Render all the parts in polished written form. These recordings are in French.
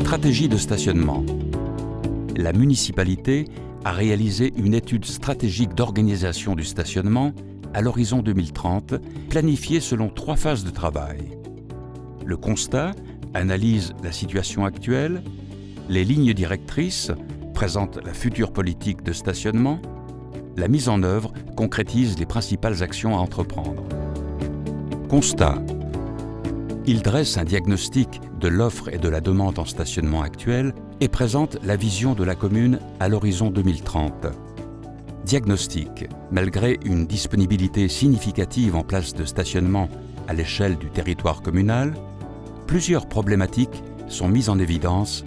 Stratégie de stationnement. La municipalité a réalisé une étude stratégique d'organisation du stationnement à l'horizon 2030, planifiée selon 3 phases de travail. Le constat analyse la situation actuelle, les lignes directrices présentent la future politique de stationnement, la mise en œuvre concrétise les principales actions à entreprendre. Constat. Il dresse un diagnostic de l'offre et de la demande en stationnement actuelle et présente la vision de la commune à l'horizon 2030. Diagnostic. Malgré une disponibilité significative en places de stationnement à l'échelle du territoire communal, plusieurs problématiques sont mises en évidence,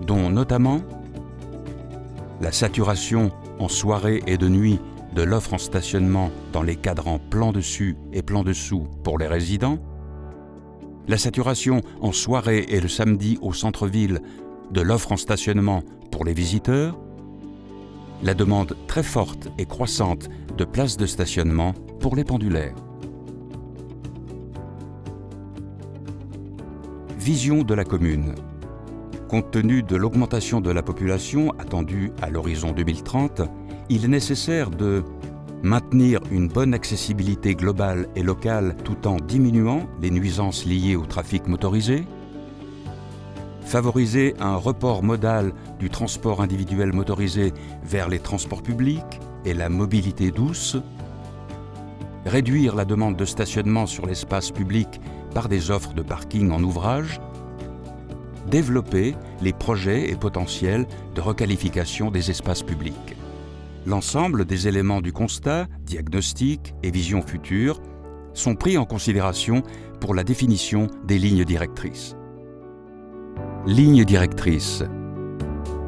dont notamment la saturation en soirée et de nuit de l'offre en stationnement dans les cadrans plan dessus et plan dessous pour les résidents, la saturation en soirée et le samedi au centre-ville de l'offre en stationnement pour les visiteurs, la demande très forte et croissante de places de stationnement pour les pendulaires. Vision de la commune. Compte tenu de l'augmentation de la population attendue à l'horizon 2030, il est nécessaire de maintenir une bonne accessibilité globale et locale tout en diminuant les nuisances liées au trafic motorisé, favoriser un report modal du transport individuel motorisé vers les transports publics et la mobilité douce, réduire la demande de stationnement sur l'espace public par des offres de parking en ouvrage, développer les projets et potentiels de requalification des espaces publics. L'ensemble des éléments du constat, diagnostic et vision future sont pris en considération pour la définition des lignes directrices. Lignes directrices.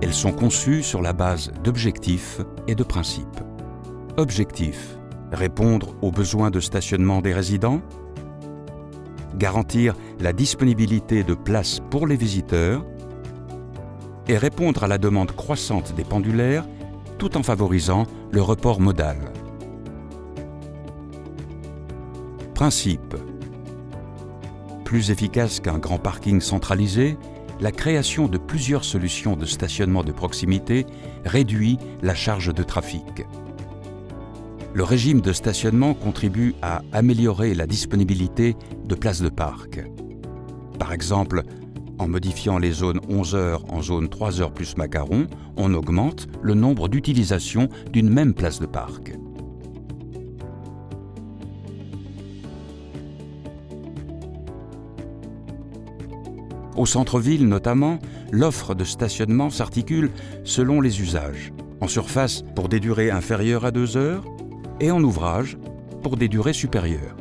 Elles sont conçues sur la base d'objectifs et de principes. Objectifs. Répondre aux besoins de stationnement des résidents, garantir la disponibilité de places pour les visiteurs et répondre à la demande croissante des pendulaires tout en favorisant le report modal. Principe. Plus efficace qu'un grand parking centralisé, la création de plusieurs solutions de stationnement de proximité réduit la charge de trafic. Le régime de stationnement contribue à améliorer la disponibilité de places de parc. Par exemple, en modifiant les zones 11 heures en zone 3 heures plus macaron, on augmente le nombre d'utilisations d'une même place de parc. Au centre-ville notamment, l'offre de stationnement s'articule selon les usages. En surface pour des durées inférieures à 2 heures et en ouvrage pour des durées supérieures.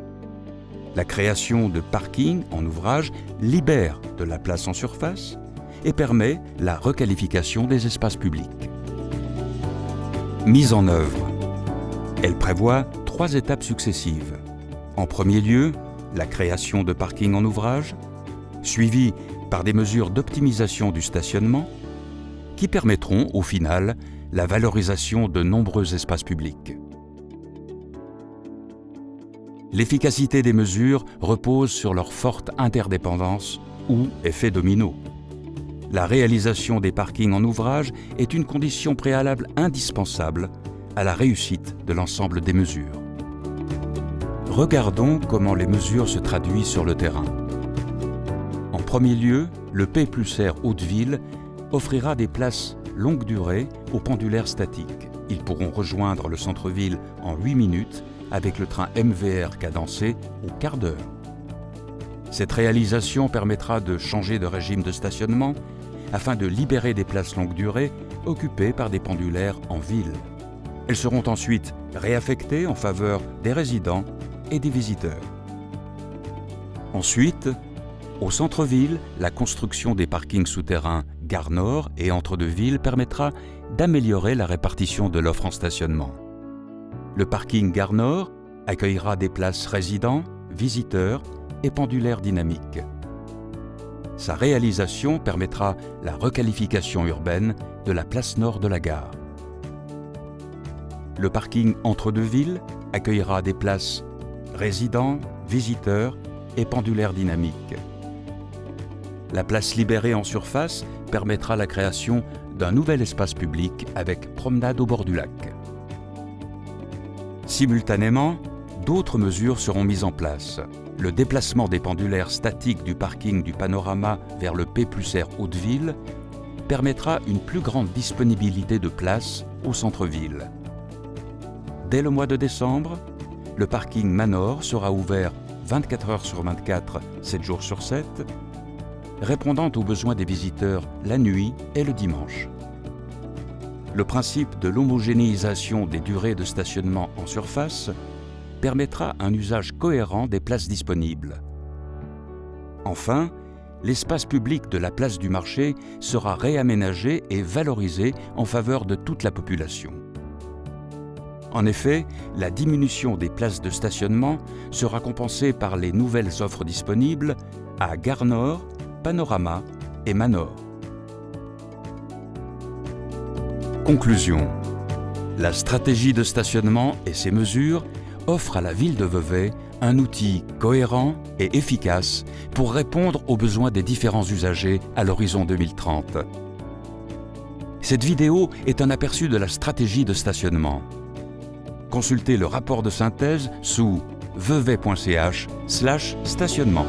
La création de parkings en ouvrage libère de la place en surface et permet la requalification des espaces publics. Mise en œuvre. Elle prévoit 3 étapes successives. En premier lieu, la création de parkings en ouvrage, suivie par des mesures d'optimisation du stationnement qui permettront au final la valorisation de nombreux espaces publics. L'efficacité des mesures repose sur leur forte interdépendance ou effet domino. La réalisation des parkings en ouvrage est une condition préalable indispensable à la réussite de l'ensemble des mesures. Regardons comment les mesures se traduisent sur le terrain. En premier lieu, le P+R Haute-Ville offrira des places longue durée aux pendulaires statiques. Ils pourront rejoindre le centre-ville en 8 minutes avec le train MVR cadencé au quart d'heure. Cette réalisation permettra de changer de régime de stationnement afin de libérer des places longue durée occupées par des pendulaires en ville. Elles seront ensuite réaffectées en faveur des résidents et des visiteurs. Ensuite, au centre-ville, la construction des parkings souterrains Gare Nord et Entre-deux-Villes permettra d'améliorer la répartition de l'offre en stationnement. Le parking Gare Nord accueillera des places résidents, visiteurs et pendulaires dynamiques. Sa réalisation permettra la requalification urbaine de la place nord de la gare. Le parking Entre-deux-Villes accueillera des places résidents, visiteurs et pendulaires dynamiques. La place libérée en surface permettra la création d'un nouvel espace public avec promenade au bord du lac. Simultanément, d'autres mesures seront mises en place. Le déplacement des pendulaires statiques du parking du Panorama vers le P+R Haute-Ville permettra une plus grande disponibilité de places au centre-ville. Dès le mois de décembre, le parking Manor sera ouvert 24 heures sur 24, 7 jours sur 7, répondant aux besoins des visiteurs la nuit et le dimanche. Le principe de l'homogénéisation des durées de stationnement en surface permettra un usage cohérent des places disponibles. Enfin, l'espace public de la place du marché sera réaménagé et valorisé en faveur de toute la population. En effet, la diminution des places de stationnement sera compensée par les nouvelles offres disponibles à Gare Nord, Panorama et Manor. Conclusion. La stratégie de stationnement et ses mesures offrent à la ville de Vevey un outil cohérent et efficace pour répondre aux besoins des différents usagers à l'horizon 2030. Cette vidéo est un aperçu de la stratégie de stationnement. Consultez le rapport de synthèse sous vevey.ch/stationnement.